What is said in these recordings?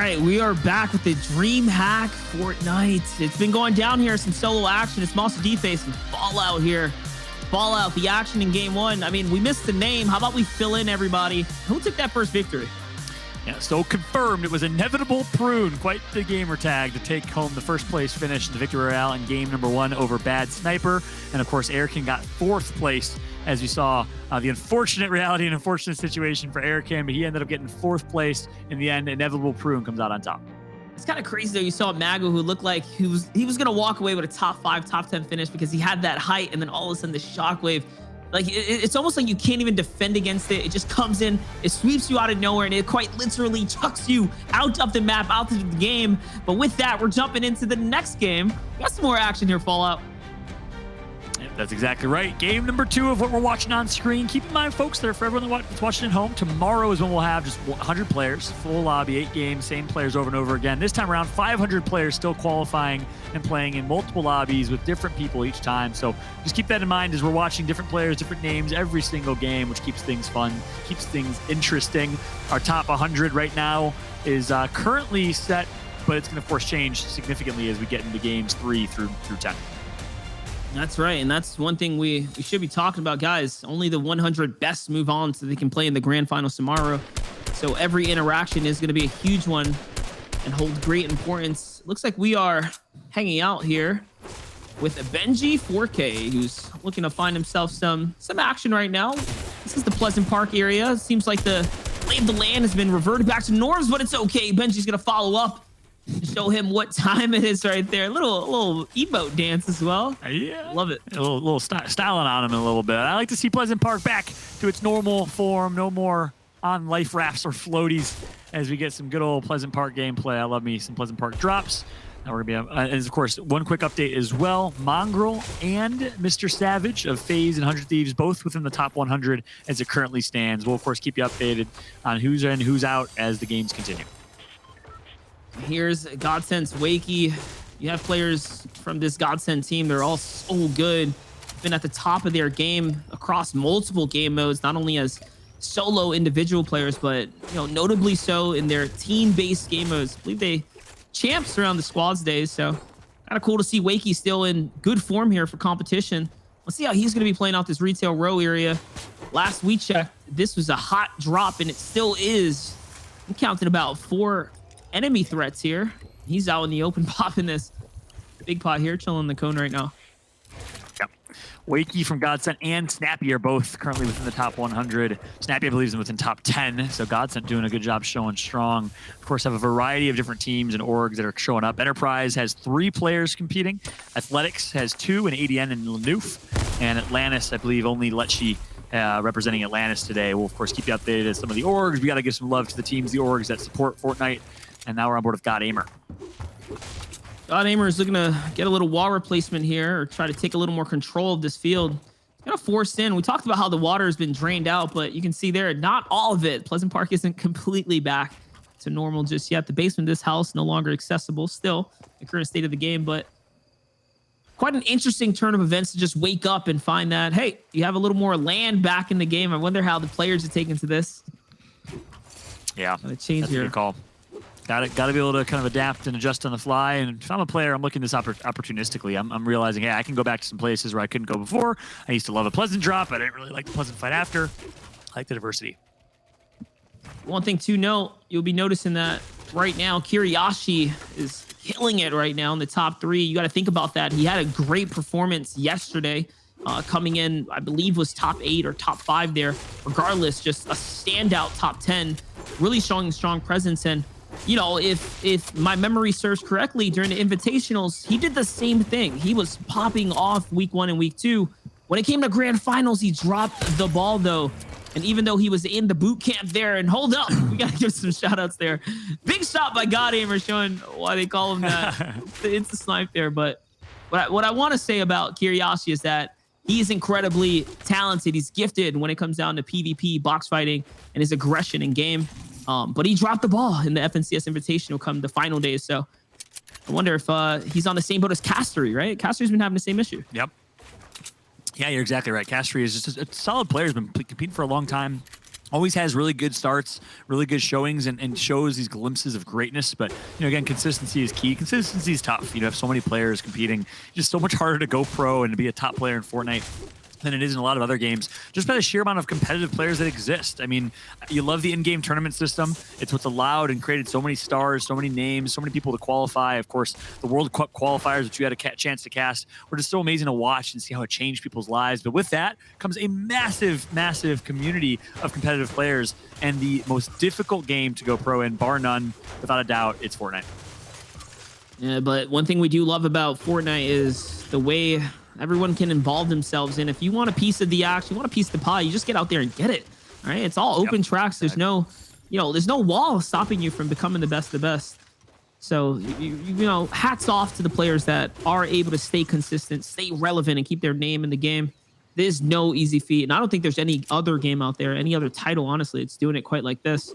right, we are back with the DreamHack Fortnite. It's been going down here, some solo action. It's Monster D-Face and Fallout here. Fallout, the action in game one. I mean, we missed the name. How about we fill in everybody? Who took that first victory? Yeah, so confirmed, it was Inevitable Prune, quite the gamer tag, to take home the first place finish in the Victory Royale in game number one over Bad Sniper. And of course, Erican got fourth place, as you saw the unfortunate reality and unfortunate situation for Erican, but he ended up getting fourth place in the end. Inevitable Prune comes out on top. It's kind of crazy though. You saw Mago, who looked like he was going to walk away with a top 5, top 10 finish because he had that height, and then all of a sudden the shockwave, like it's almost like you can't even defend against it. It just comes in, it sweeps you out of nowhere, and it quite literally chucks you out of the map, out of the game. But with that, we're jumping into the next game. We got some more action here, Fallout. That's exactly right. Game number 2 of what we're watching on screen. Keep in mind, folks, that for everyone that's watching at home, tomorrow is when we'll have just 100 players, full lobby, 8 games, same players over and over again. This time around, 500 players still qualifying and playing in multiple lobbies with different people each time. So just keep that in mind as we're watching different players, different names every single game, which keeps things fun, keeps things interesting. Our top 100 right now is currently set, but it's going to, of course, change significantly as we get into games 3 through 10. That's right, and that's one thing we should be talking about, guys. Only the 100 best move on so they can play in the grand finals tomorrow. So every interaction is going to be a huge one and hold great importance. Looks like we are hanging out here with Benji 4K, who's looking to find himself some action right now. This is the Pleasant Park area. It seems like the lay of the land has been reverted back to norms, but it's okay. Benji's going to follow up. Show him what time it is right there. A little emote dance as well. Yeah, love it. A little styling on him a little bit. I like to see Pleasant Park back to its normal form. No more on life rafts or floaties as we get some good old Pleasant Park gameplay. I love me some Pleasant Park drops. Now we're gonna be, and of course, one quick update as well. Mongrel and Mr. Savage of FaZe and 100 Thieves, both within the top 100 as it currently stands. We'll of course keep you updated on who's in, who's out as the games continue. Here's Godsend's Wakey. You have players from this Godsend team. They're all so good. Been at the top of their game across multiple game modes, not only as solo individual players, but notably so in their team-based game modes. I believe they champs around the squads days, so kind of cool to see Wakey still in good form here for competition. Let's see how he's going to be playing out this retail row area. Last we checked, this was a hot drop, and it still is. I'm counting about 4 enemy threats here. He's out in the open popping this big pot here, chilling in the cone right now. Yep. Wakey from Godsend and Snappy are both currently within the top 100. Snappy, I believe, is within top 10, so Godsend doing a good job showing strong. Of course, have a variety of different teams and orgs that are showing up. Enterprise has 3 players competing. Athletics has 2 in ADN and Lanoof. And Atlantis, I believe, only Letchi representing Atlantis today. We'll, of course, keep you updated as some of the orgs. We got to give some love to the teams, the orgs that support Fortnite. And now we're on board with God Aimer. God Aimer is looking to get a little wall replacement here, or try to take a little more control of this field. He's kind of forced in. We talked about how the water has been drained out, but you can see there, not all of it. Pleasant Park isn't completely back to normal just yet. The basement of this house no longer accessible still, the current state of the game, but quite an interesting turn of events to just wake up and find that, hey, you have a little more land back in the game. I wonder how the players are taking to this. Yeah, that's a good call. Got to be able to kind of adapt and adjust on the fly. And if I'm a player, I'm looking this opportunistically. I'm realizing, hey, I can go back to some places where I couldn't go before. I used to love a Pleasant drop. I didn't really like the Pleasant fight after. I like the diversity. One thing to note, you'll be noticing that right now, Kiriyashi is killing it right now in the top 3. You got to think about that. He had a great performance yesterday, coming in, I believe, was top 8 or top 5 there. Regardless, just a standout top 10, really showing a strong presence. And if my memory serves correctly, during the invitationals, he did the same thing. He was popping off week 1 and week 2. When it came to grand finals, he dropped the ball though. And even though he was in the boot camp there, and hold up, we got to give some shout outs there. Big shot by God Aimer, showing why they call him that. It's a snipe there. But what I want to say about Kiriyashi is that he's incredibly talented. He's gifted when it comes down to PvP, box fighting, and his aggression in game. But he dropped the ball in the FNCS Invitational come the final days. So I wonder if he's on the same boat as Castery, right? Castery's been having the same issue. Yep. Yeah, you're exactly right. Castery is just a solid player. He's been competing for a long time. always has really good starts, really good showings, and shows these glimpses of greatness. But, again, consistency is key. Consistency is tough. You have so many players competing. Just so much harder to go pro and to be a top player in Fortnite than it is in a lot of other games, just by the sheer amount of competitive players that exist. I mean, you love the in-game tournament system. It's what's allowed and created so many stars, so many names, so many people to qualify. Of course, the World Cup qualifiers, which you had a chance to cast, were just so amazing to watch and see how it changed people's lives. But with that comes a massive, massive community of competitive players, and the most difficult game to go pro in, bar none, without a doubt, it's Fortnite. Yeah, but one thing we do love about Fortnite is the way everyone can involve themselves in. If you want a piece of the action, you want a piece of the pie, you just get out there and get it. All right, it's all open tracks. There's no, there's no wall stopping you from becoming the best of the best. So hats off to the players that are able to stay consistent, stay relevant, and keep their name in the game. There's no easy feat, and I don't think there's any other game out there, any other title, honestly, it's doing it quite like this.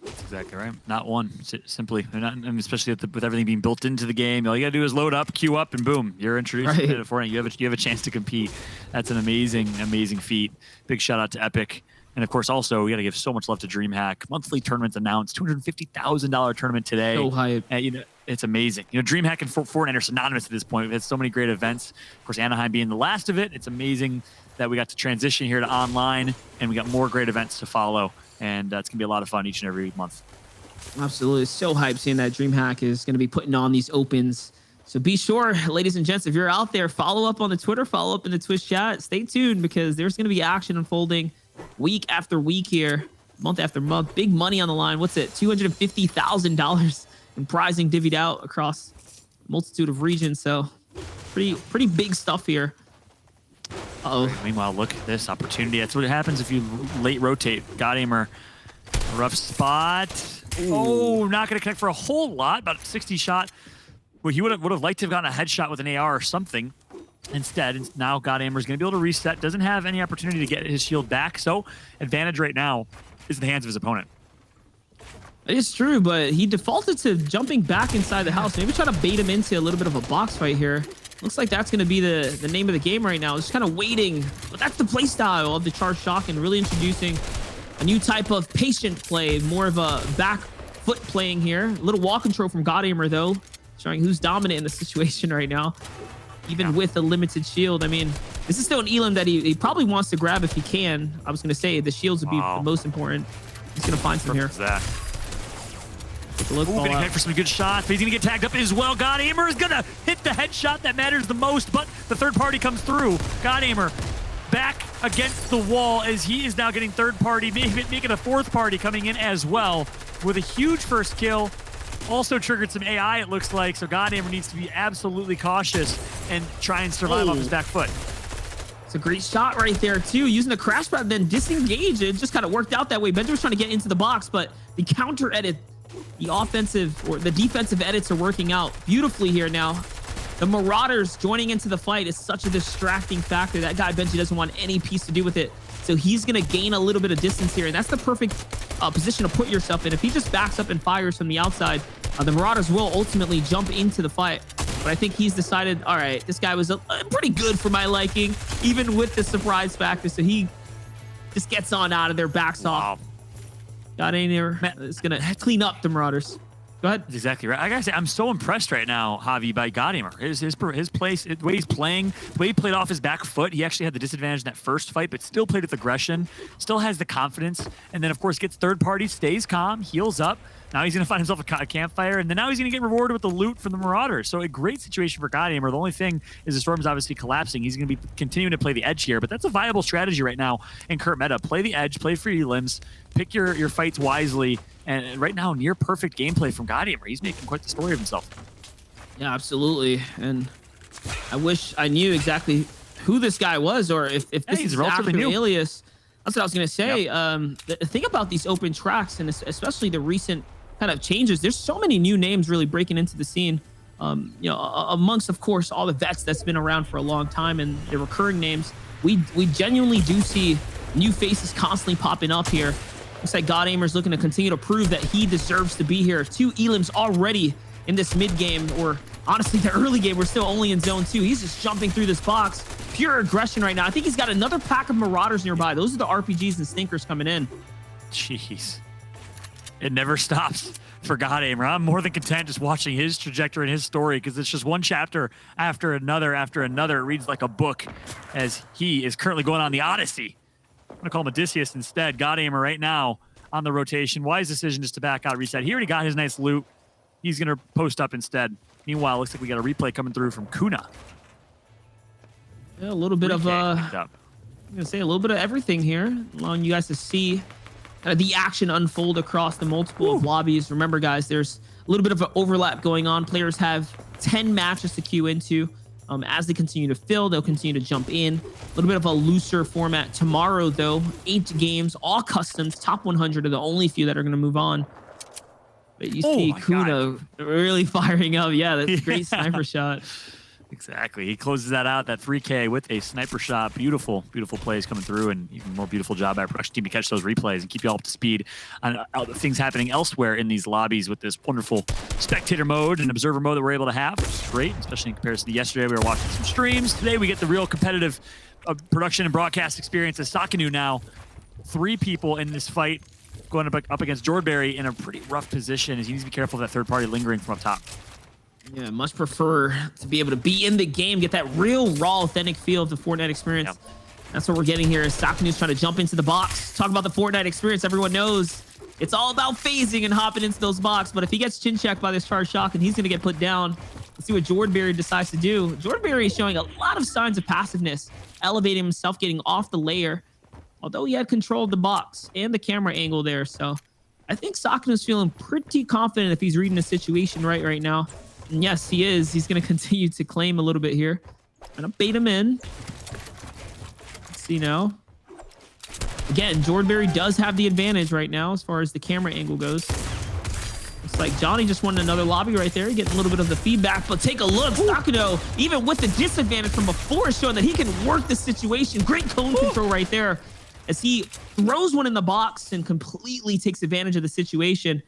That's exactly right. Not one, simply. And especially with everything being built into the game, all you gotta do is load up, queue up, and boom, you're introduced to Fortnite. You have a chance to compete. That's an amazing, amazing feat. Big shout out to Epic. And of course, also, we got to give so much love to DreamHack. Monthly tournaments announced, $250,000 tournament today. So hype. It's amazing. DreamHack and Fortnite are synonymous at this point. We've had so many great events. Of course, Anaheim being the last of it. It's amazing that we got to transition here to online, and we got more great events to follow. And it's going to be a lot of fun each and every month. Absolutely. So hyped seeing that DreamHack is going to be putting on these opens. So be sure, ladies and gents, if you're out there, follow up on the Twitter, follow up in the Twitch chat. Stay tuned because there's going to be action unfolding week after week here, month after month. Big money on the line. What's it? $250,000 in prizing divvied out across a multitude of regions. So pretty big stuff here. Uh-oh. Meanwhile, look at this opportunity. That's what happens if you late rotate. Godaimer, rough spot. Ooh. Oh, not going to connect for a whole lot. About a 60 shot. Well, he would have liked to have gotten a headshot with an AR or something. Instead, now Godaimer is going to be able to reset. Doesn't have any opportunity to get his shield back. So advantage right now is in the hands of his opponent. It is true, but he defaulted to jumping back inside the house. Maybe try to bait him into a little bit of a box fight here. Looks like that's going to be the name of the game right now. Just kind of waiting. But that's the play style of the Charge Shock, and really introducing a new type of patient play, more of a back foot playing here. A little wall control from Godaimer, though, showing who's dominant in the situation right now, even with a limited shield. I mean, this is still an Elam that he probably wants to grab if he can. I was going to say the shields would be the most important. He's going to find some here. Ooh, gonna connect for some good shots, but he's gonna get tagged up as well. Godaimer is gonna hit the headshot that matters the most, but the third party comes through. Godaimer back against the wall as he is now getting third party, making a fourth party coming in as well with a huge first kill. Also triggered some AI, it looks like, so Godaimer needs to be absolutely cautious and try and survive off his back foot. It's a great shot right there, too. Using the crash pad, then disengage. It just kind of worked out that way. Benjamin's trying to get into the box, but the counter edit, the offensive or the defensive edits are working out beautifully here now. The Marauders joining into the fight is such a distracting factor. That guy, Benji, doesn't want any piece to do with it. So he's going to gain a little bit of distance here, and that's the perfect position to put yourself in. If he just backs up and fires from the outside, the Marauders will ultimately jump into the fight. But I think he's decided, all right, this guy was pretty good for my liking, even with the surprise factor. So he just gets on out of there, backs off. Got in there. It's going to clean up the Marauders. Go ahead. That's exactly right. I gotta say, I'm so impressed right now, Javi, by Godaimer. His place, the way he's playing, the way he played off his back foot. He actually had the disadvantage in that first fight, but still played with aggression, still has the confidence, and then, of course, gets third party, stays calm, heals up. Now he's going to find himself a campfire, and then now he's going to get rewarded with the loot from the Marauders. So a great situation for Godaimer. The only thing is the Storm's obviously collapsing. He's going to be continuing to play the edge here, but that's a viable strategy right now in current meta. Play the edge, play for your limbs, pick your fights wisely, and right now, near perfect gameplay from Godaimer. He's making quite the story of himself. Yeah, absolutely. And I wish I knew exactly who this guy was, or if this is relatively new alias. That's what I was going to say. The thing about these open tracks, and especially the recent kind of changes, there's so many new names really breaking into the scene. Amongst, of course, all the vets that's been around for a long time and the recurring names, we genuinely do see new faces constantly popping up here. Looks like Godaimer's looking to continue to prove that he deserves to be here. 2 Elims already in this mid game, or honestly the early game. We're still only in zone 2. He's just jumping through this box. Pure aggression right now. I think he's got another pack of Marauders nearby. Those are the RPGs and stinkers coming in. Jeez. It never stops for Godaimer. I'm more than content just watching his trajectory and his story because it's just one chapter after another after another. It reads like a book as he is currently going on the Odyssey. I'm going to call him Odysseus instead. Godaimer right now on the rotation. Wise decision just to back out, reset. He already got his nice loot. He's going to post up instead. Meanwhile, looks like we got a replay coming through from Kuna. Yeah, a little bit of I'm I'm gonna say a little bit of everything here, allowing you guys to see the action unfold across the multiple of lobbies. Remember, guys, there's a little bit of an overlap going on. Players have 10 matches to queue into. As they continue to fill, they'll continue to jump in. A little bit of a looser format tomorrow, though. 8 games, all customs. Top 100 are the only few that are going to move on. But you see Kuna really firing up. Yeah, that's a great sniper shot. Exactly. He closes that out, that 3K with a sniper shot. Beautiful, beautiful plays coming through, and even more beautiful job by our production team to catch those replays and keep you all up to speed on things happening elsewhere in these lobbies with this wonderful spectator mode and observer mode that we're able to have, which is great, especially in comparison to yesterday. We were watching some streams. Today we get the real competitive production and broadcast experience as Sakanu now 3 people in this fight going up against Jordberry in a pretty rough position as he needs to be careful of that third party lingering from up top. Yeah, much prefer to be able to be in the game, get that real, raw, authentic feel of the Fortnite experience. Yep. That's what we're getting here as Sakanu's trying to jump into the box. Talk about the Fortnite experience. Everyone knows it's all about phasing and hopping into those boxes. But if he gets chin checked by this charge shotgun, he's going to get put down. Let's see what Jordberry decides to do. Jordberry is showing a lot of signs of passiveness, elevating himself, getting off the layer, although he had control of the box and the camera angle there. So I think Sakanu's feeling pretty confident if he's reading the situation right now. And yes, he is. He's going to continue to claim a little bit here. Gonna bait him in. Let's see now. Again, Jordberry does have the advantage right now as far as the camera angle goes. Looks like Johnny just won another lobby right there, getting a little bit of the feedback. But take a look, Sakano, even with the disadvantage from before, is showing that he can work the situation. Great cone control right there as he throws one in the box and completely takes advantage of the situation.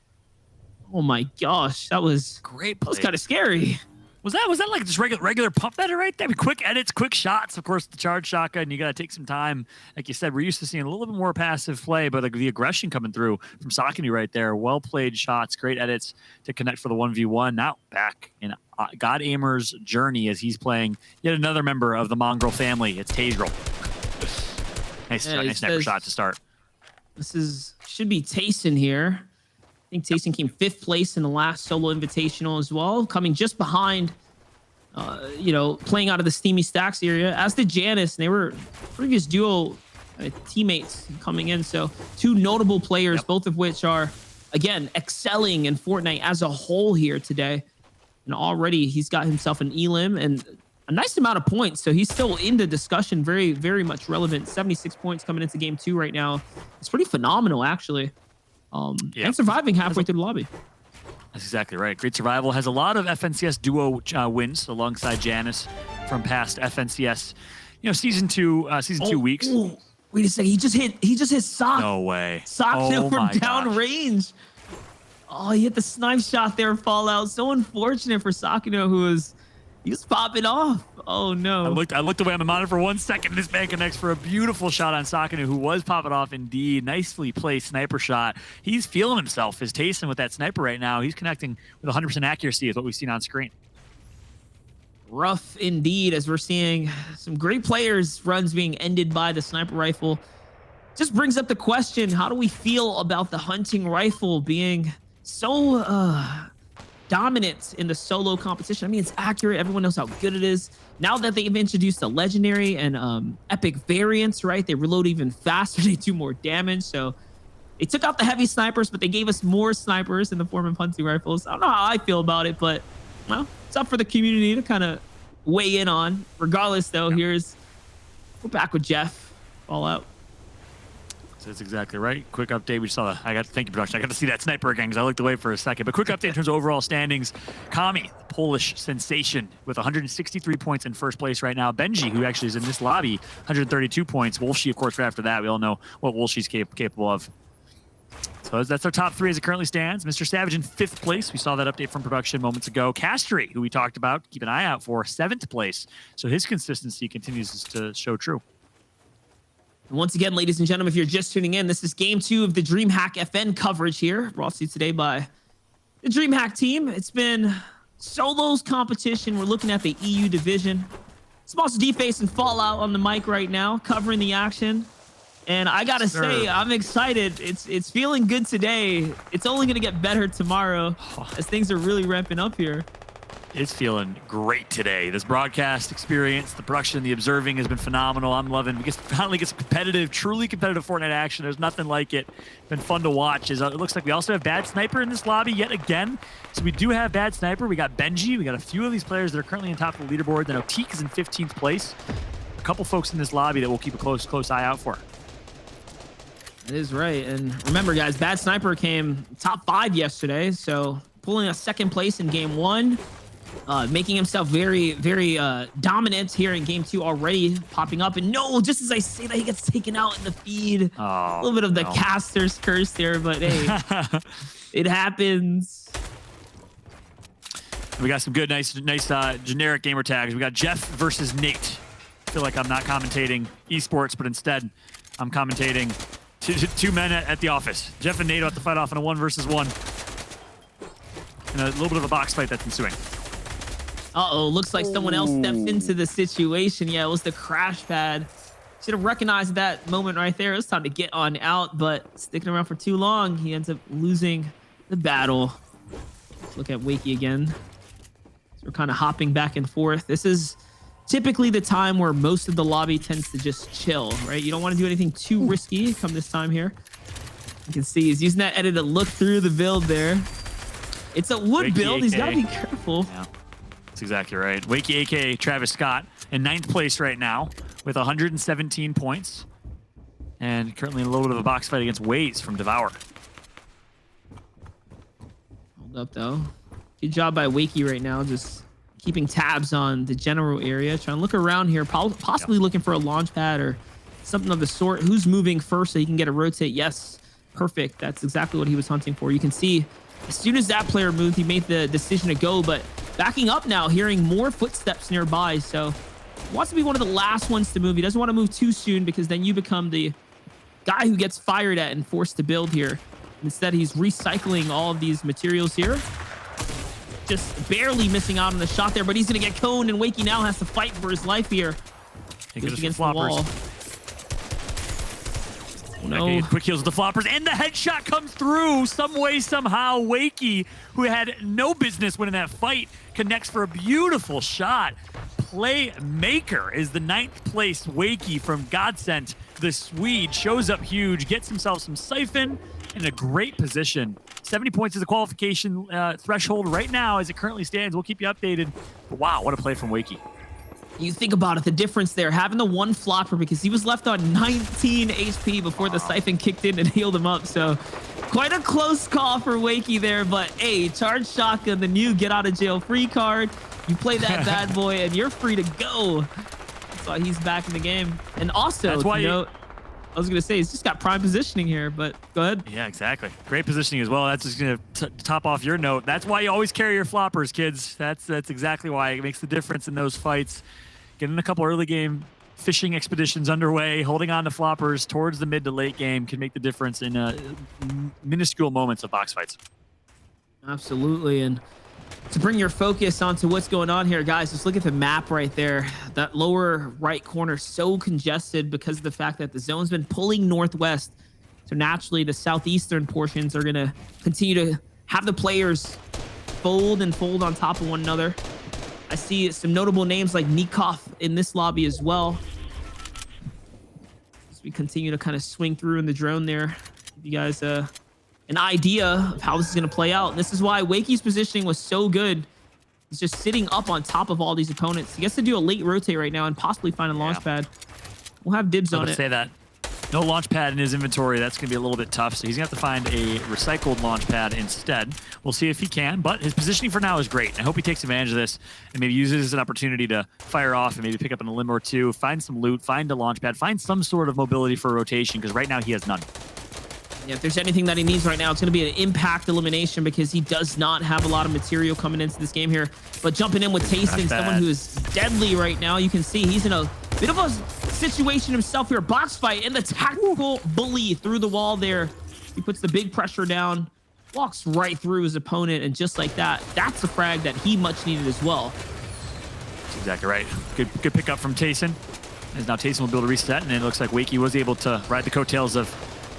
Oh my gosh, that was great. That was kind of scary. Was that like just regular pump better right there? I mean, quick edits, quick shots. Of course, the charge shotgun. You got to take some time. Like you said, we're used to seeing a little bit more passive play, but like the aggression coming through from Sakanu right there. Well played shots, great edits to connect for the 1v1. Now back in Godaimer's journey as he's playing yet another member of the Mongrel family. It's Tazrel. Nice sniper shot to start. This should be Tayson here. I think Tayson came 5th place in the last solo invitational as well, coming just behind, playing out of the Steamy Stacks area, as did Janice. They were previous duo teammates coming in. So 2 notable players, both of which are, again, excelling in Fortnite as a whole here today. And already he's got himself an elim and a nice amount of points. So he's still in the discussion, very, very much relevant. 76 points coming into game 2 right now. It's pretty phenomenal, actually. And surviving halfway through the lobby. That's exactly right. Great survival. Has a lot of FNCS duo wins alongside Janice from past FNCS, season 2 weeks. Ooh, wait a second. He just hit Sock. No way. Sock from down range. Oh, he hit the snipe shot there, Fallout. So unfortunate for Sakano, he was popping off. Oh no. I looked away on the monitor for 1 second. This man connects for a beautiful shot on Sakanu, who was popping off indeed. Nicely placed sniper shot. He's feeling himself as Tayson with that sniper right now. He's connecting with 100% accuracy is what we've seen on screen. Rough indeed, as we're seeing some great players runs being ended by the sniper rifle. Just brings up the question, how do we feel about the hunting rifle being so dominant in the solo competition? I mean, it's accurate. Everyone knows how good it is. Now that they've introduced the legendary and epic variants, right? They reload even faster. They do more damage. So they took out the heavy snipers, but they gave us more snipers in the form of hunting rifles. I don't know how I feel about it, but well, it's up for the community to kind of weigh in on. Regardless, though, we're back with Jeff. Fallout. That's exactly right. Quick update. We saw thank you, production. I got to see that sniper again because I looked away for a second. But quick update in terms of overall standings. Kami, the Polish sensation, with 163 points in first place right now. Benji, who actually is in this lobby, 132 points. Wolfshe, of course, right after that. We all know what Wolfshe's capable of. So that's our top 3 as it currently stands. Mr. Savage in 5th place. We saw that update from production moments ago. Castery, who we talked about, keep an eye out for, 7th place. So his consistency continues to show true. And once again, ladies and gentlemen, if you're just tuning in, this is game 2 of the DreamHack FN coverage here, brought to you today by the DreamHack team. It's been solos competition. We're looking at the EU division. Sponsored Deface and Fallout on the mic right now, covering the action. And I gotta say, I'm excited. It's feeling good today. It's only gonna get better tomorrow as things are really ramping up here. It's feeling great today. This broadcast experience, the production, the observing has been phenomenal. I'm loving it. We finally get some competitive, truly competitive Fortnite action. There's nothing like it. Been fun to watch. It looks like we also have Bad Sniper in this lobby yet again. So we do have Bad Sniper. We got Benji. We got a few of these players that are currently on top of the leaderboard. Then Oteek is in 15th place. A couple folks in this lobby that we'll keep a close eye out for. That is right. And remember, guys, Bad Sniper came top 5 yesterday. So pulling a 2nd place in game 1. Making himself very, very dominant here in game 2 already, popping up. And no, just as I say that, he gets taken out in the feed. Oh, a little bit of the caster's curse there, but hey, it happens. We got some good, nice generic gamer tags. We got Jeff versus Nate. I feel like I'm not commentating esports, but instead I'm commentating two men at the office. Jeff and Nate have to fight off in a 1 versus 1. And a little bit of a box fight that's ensuing. Uh-oh, looks like someone else stepped into the situation. Yeah, it was the crash pad. Should have recognized that moment right there. It was time to get on out, but sticking around for too long, he ends up losing the battle. Let's look at Wakey again. So we're kind of hopping back and forth. This is typically the time where most of the lobby tends to just chill, right? You don't want to do anything too risky come this time here. You can see he's using that edit to look through the build there. It's a wood Wakey, build. He's got to be careful. Yeah. That's exactly right. Wakey, a.k.a. Travis Scott, in 9th place right now with 117 points. And currently in a little bit of a box fight against Waze from Devour. Hold up, though. Good job by Wakey right now, just keeping tabs on the general area. Trying to look around here, possibly looking for a launch pad or something of the sort. Who's moving first so he can get a rotate? Yes, perfect. That's exactly what he was hunting for. You can see as soon as that player moved, he made the decision to go, but backing up now, hearing more footsteps nearby. So he wants to be one of the last ones to move. He doesn't want to move too soon because then you become the guy who gets fired at and forced to build here. Instead, he's recycling all of these materials here. Just barely missing out on the shot there, but he's going to get coned, and Wakey now has to fight for his life here. Goes against the wall. No. Quick heals with the floppers, and the headshot comes through some way, somehow. Wakey, who had no business winning that fight, connects for a beautiful shot. Playmaker is the 9th place Wakey from Godsent. The Swede shows up huge, gets himself some siphon in a great position. 70 points is the qualification threshold right now as it currently stands. We'll keep you updated. But wow, what a play from Wakey. You think about it, the difference there, having the 1 flopper because he was left on 19 HP before the siphon kicked in and healed him up. So quite a close call for Wakey there, but hey, charge shotgun, the new get out of jail free card. You play that bad boy and you're free to go. That's why he's back in the game. And also, that's why I was going to say, he's just got prime positioning here, but go ahead. Yeah, exactly. Great positioning as well. That's just going to top off your note. That's why you always carry your floppers, kids. That's exactly why. It makes the difference in those fights. Getting a couple early game fishing expeditions underway, holding on to floppers towards the mid to late game can make the difference in minuscule moments of box fights. Absolutely. And to bring your focus onto what's going on here, guys, just look at the map right there. That lower right corner so congested because of the fact that the zone's been pulling northwest. So naturally, the southeastern portions are going to continue to have the players fold on top of one another. I see some notable names like Nikov in this lobby as well. As we continue to kind of swing through in the drone there, give you guys an idea of how this is going to play out. This is why Wakey's positioning was so good. He's just sitting up on top of all these opponents. He gets to do a late rotate right now and possibly find a launch pad. We'll have dibs on it. Say that. No launch pad in his inventory. That's going to be a little bit tough. So he's going to have to find a recycled launch pad instead. We'll see if he can, but his positioning for now is great. I hope he takes advantage of this and maybe uses it as an opportunity to fire off and maybe pick up an limb or two, find some loot, find a launch pad, find some sort of mobility for a rotation, because right now he has none. Yeah, if there's anything that he needs right now, it's going to be an impact elimination because he does not have a lot of material coming into this game here. But jumping in with Tasting, someone who is deadly right now. You can see he's in a bit of a situation himself here. Box fight and the tactical bully through the wall there. He puts the big pressure down, walks right through his opponent, and just like that, that's a frag that he much needed as well. That's exactly right. Good pickup from Tayson. As now Tayson will be able to reset, and it looks like Wakey was able to ride the coattails of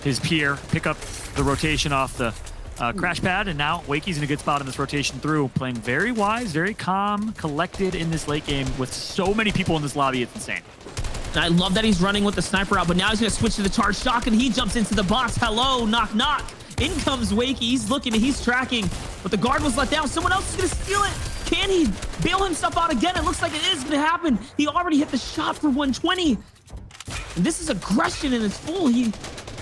his peer, pick up the rotation off the crash pad, and now Wakey's in a good spot in this rotation through, playing very wise, very calm, collected in this late game with so many people in this lobby. It's insane. And I love that he's running with the sniper out, but now he's going to switch to the charge shotgun. He jumps into the box. Hello, knock, knock. In comes Wakey. He's looking and he's tracking, but the guard was let down. Someone else is going to steal it. Can he bail himself out again? It looks like it is going to happen. He already hit the shot for 120. And this is aggression in its full. He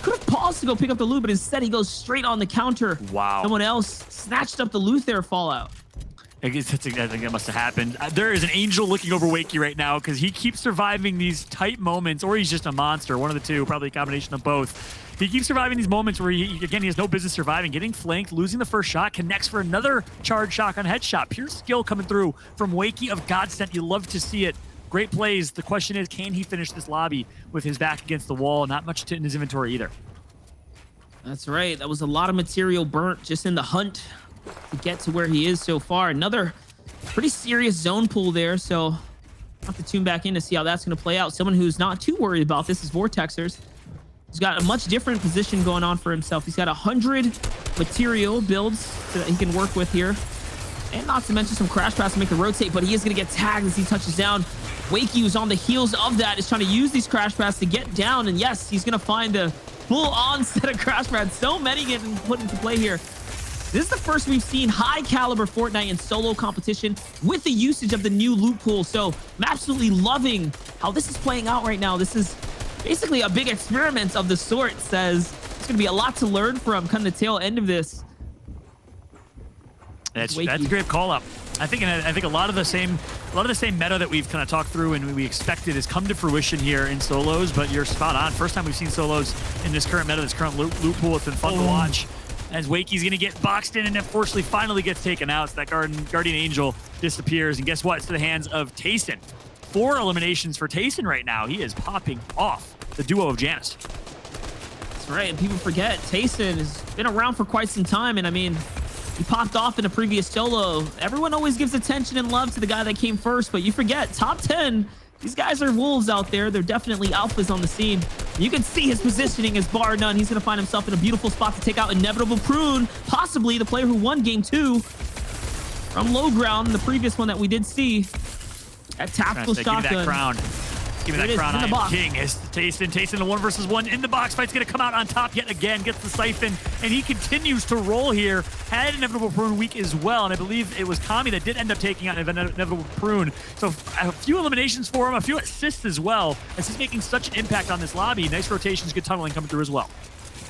could have paused to go pick up the loot, but instead he goes straight on the counter. Wow. Someone else snatched up the loot there, Fallout. I think that must have happened. There is an angel looking over Wakey right now because he keeps surviving these tight moments, or he's just a monster. One of the two, probably a combination of both. He keeps surviving these moments where, he has no business surviving. Getting flanked, losing the first shot, connects for another charge shotgun headshot. Pure skill coming through from Wakey of Godsent. You love to see it. Great plays. The question is, can he finish this lobby with his back against the wall? Not much in his inventory either. That's right. That was a lot of material burnt just in the hunt to get to where he is so far. Another pretty serious zone pull there, so I'll have to tune back in to see how that's going to play out. Someone who's not too worried about this is Vortexers. He's got a much different position going on for himself. He's got 100 material builds that he can work with here, and not to mention some crash pass to make the rotate, but he is going to get tagged as he touches down. Wakey, who's on the heels of that, is trying to use these crash pass to get down, and yes, he's going to find the full-on set of crash pads. So many getting put into play here. This is the first we've seen high caliber Fortnite in solo competition with the usage of the new loot pool. So I'm absolutely loving how this is playing out right now. This is basically a big experiment of the sort. Says it's going to be a lot to learn from kind of the tail end of this. That's a great call up. I think a lot of the same meta that we've kind of talked through and we expected has come to fruition here in solos. But you're spot on. First time we've seen solos in this current meta, this current loot pool. It's been fun to watch. As Wakey's going to get boxed in and unfortunately finally gets taken out. So that Guardian Angel disappears. And guess what? It's to the hands of Tayson. 4 eliminations for Tayson right now. He is popping off the duo of Janice. That's right. And people forget Tayson has been around for quite some time. And I mean, he popped off in a previous solo. Everyone always gives attention and love to the guy that came first. But you forget, top 10. These guys are wolves out there. They're definitely alphas on the scene. You can see his positioning is bar none. He's going to find himself in a beautiful spot to take out Inevitable Prune, possibly the player who won game 2 from low ground, the previous one that we did see. That tactical shotgun. Give me that crown. Give me that crown. I am king. It's Tayson, the 1 versus 1 in the box fight's going to come out on top yet again. Gets the siphon, and he continues to roll here. Had Inevitable Prune weak as well, and I believe it was Kami that did end up taking out Inevitable Prune. So a few eliminations for him, a few assists as well, as he's making such an impact on this lobby. Nice rotations, good tunneling coming through as well.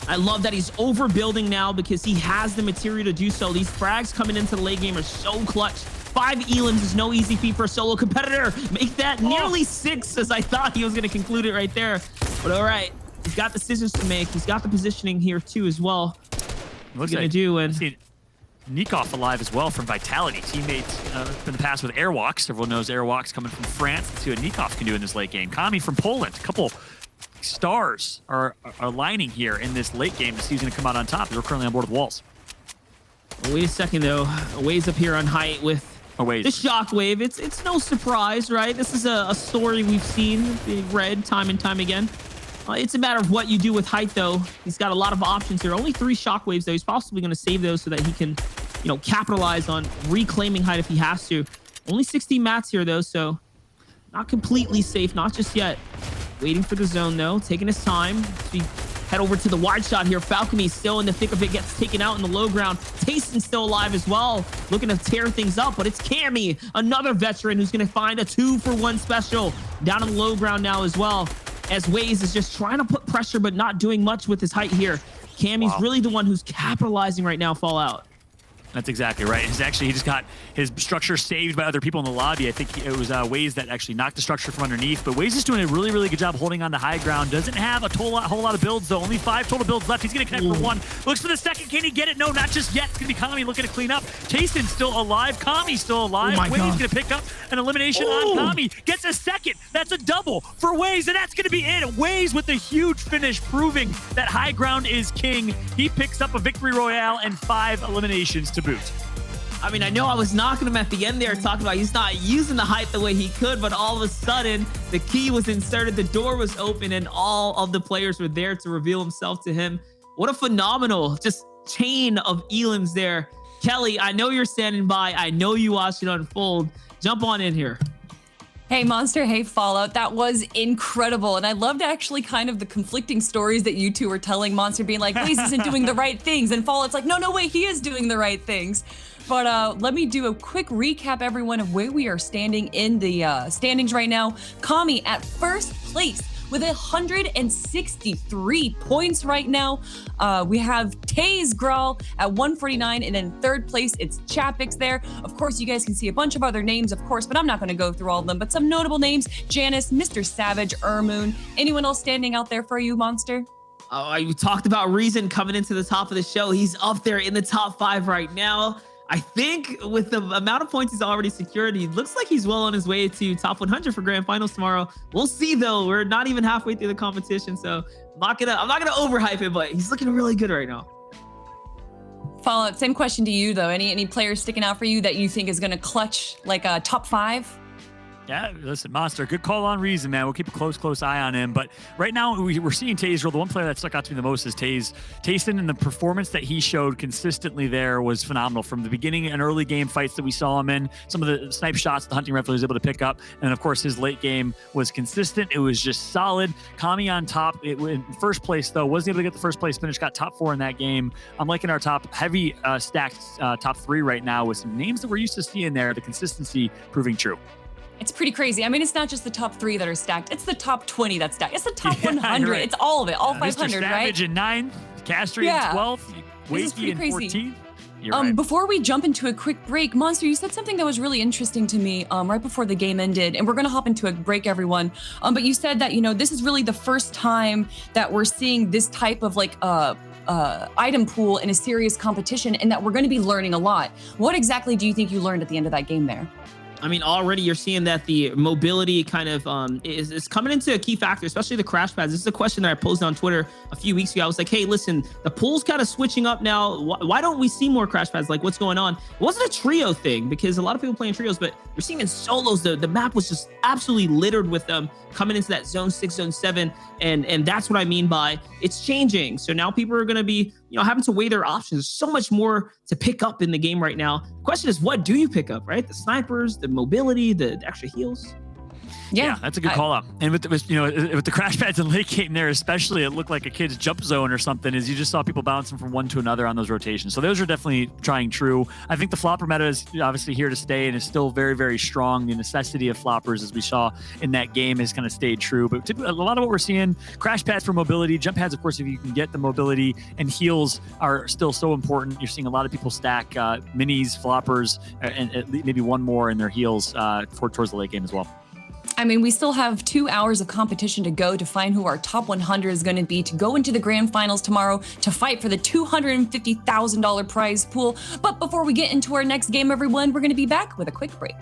I love that he's overbuilding now because he has the material to do so. These frags coming into the late game are so clutch. 5 elims is no easy feat for a solo competitor. Make that nearly 6, as I thought he was going to conclude it right there. But all right, he's got decisions to make. He's got the positioning here too as well. What's he going to do? And Nikov alive as well from Vitality. Teammates in the past with Airwalks. Everyone knows Airwalks coming from France. Let's see what Nikov can do in this late game. Kami from Poland. A couple stars are lining here in this late game to see who's going to come out on top. They're currently on board with Walls. Wait a second, though. Waze up here on height with the shockwave. It's no surprise, right? This is a story we've seen being read time and time again. It's a matter of what you do with height, though. He's got a lot of options here. Only 3 shockwaves, though. He's possibly going to save those so that he can, capitalize on reclaiming height if he has to. Only 16 mats here, though, so not completely safe. Not just yet. Waiting for the zone, though. Taking his time. As we head over to the wide shot here. Falcony still in the thick of it. Gets taken out in the low ground. Tayson's still alive as well. Looking to tear things up, but it's Cammy, another veteran who's going to find a 2-for-1 special. Down in the low ground now as well. As Waze is just trying to put pressure, but not doing much with his height here. Cammy's really the one who's capitalizing right now, Fallout. That's exactly right. He just got his structure saved by other people in the lobby. I think it was Waze that actually knocked the structure from underneath. But Waze is doing a really, really good job holding on to high ground. Doesn't have a whole lot of builds, though. Only 5 total builds left. He's going to connect for 1. Looks for the second. Can he get it? No, not just yet. It's going to be Kami looking to clean up. Tayson still alive. Kami's still alive. Waze going to pick up an elimination on Kami. Gets a second. That's a double for Waze, and that's going to be it. Waze with a huge finish, proving that high ground is king. He picks up a victory royale and 5 eliminations to boot. I mean, I know I was knocking him at the end there, talking about he's not using the height the way he could, but all of a sudden, the key was inserted, the door was open, and all of the players were there to reveal himself to him. What a phenomenal just chain of elims there. Kelly, I know you're standing by. I know you watched it unfold. Jump on in here. Hey, Monster. Hey, Fallout. That was incredible. And I loved actually kind of the conflicting stories that you two were telling. Monster being like, Waze isn't doing the right things. And Fallout's like, no, wait, he is doing the right things. But let me do a quick recap, everyone, of where we are standing in the standings right now. Kami at first place with 163 points right now. We have Taze Grawl at 149, and in third place, it's Chapix there. Of course, you guys can see a bunch of other names, of course, but I'm not going to go through all of them. But some notable names: Janice, Mr. Savage, Ermoon. Anyone else standing out there for you, Monster? You talked about Reason coming into the top of the show. He's up there in the top 5 right now. I think with the amount of points he's already secured, he looks like he's well on his way to top 100 for grand finals tomorrow. We'll see though. We're not even halfway through the competition, so I'm not gonna overhype it, but he's looking really good right now. Fallout, same question to you though. Any players sticking out for you that you think is gonna clutch like a top 5? Yeah, listen, Monster, good call on Reason, man. We'll keep a close eye on him. But right now, we're seeing Taze. The one player that stuck out to me the most is Tayson, and the performance that he showed consistently there was phenomenal. From the beginning and early game fights that we saw him in, some of the snipe shots the hunting rifle was able to pick up, and of course, his late game was consistent. It was just solid. Kami on top. In first place, though, wasn't able to get the first place finish, got top 4 in that game. I'm liking our top heavy stacked top 3 right now with some names that we're used to seeing there, the consistency proving true. It's pretty crazy. I mean, it's not just the top 3 that are stacked. It's the top 20 that's stacked. It's the top 100. Right. It's all of it, all 500, Mr. Savage right? in 9, Castry in 12, Wakey in 14. You're right. Before we jump into a quick break, Monster, you said something that was really interesting to me right before the game ended, and we're going to hop into a break, everyone. But you said that, this is really the first time that we're seeing this type of item pool in a serious competition, and that we're going to be learning a lot. What exactly do you think you learned at the end of that game there? I mean, already you're seeing that the mobility kind of is coming into a key factor, especially the crash pads. This is a question that I posted on Twitter a few weeks ago. I was like, hey, listen, the pool's kind of switching up now. Why don't we see more crash pads? Like, what's going on? It wasn't a trio thing because a lot of people play in trios, but you're seeing in solos, the map was just absolutely littered with them coming into that zone 6, zone 7. And that's what I mean by it's changing. So now people are going to be, having to weigh their options. There's so much more to pick up in the game right now. The question is, what do you pick up, right? The snipers, the mobility, the extra heals. Yeah, that's a good call up. And with the crash pads in late game there, especially, it looked like a kid's jump zone or something. As you just saw people bouncing from one to another on those rotations. So those are definitely trying true. I think the flopper meta is obviously here to stay and is still very, very strong. The necessity of floppers, as we saw in that game, has kind of stayed true. But a lot of what we're seeing, crash pads for mobility, jump pads, of course, if you can get the mobility, and heals are still so important. You're seeing a lot of people stack minis, floppers, and maybe one more in their heals towards the late game as well. I mean, we still have 2 hours of competition to go to find who our top 100 is going to be to go into the grand finals tomorrow to fight for the $250,000 prize pool. But before we get into our next game, everyone, we're going to be back with a quick break.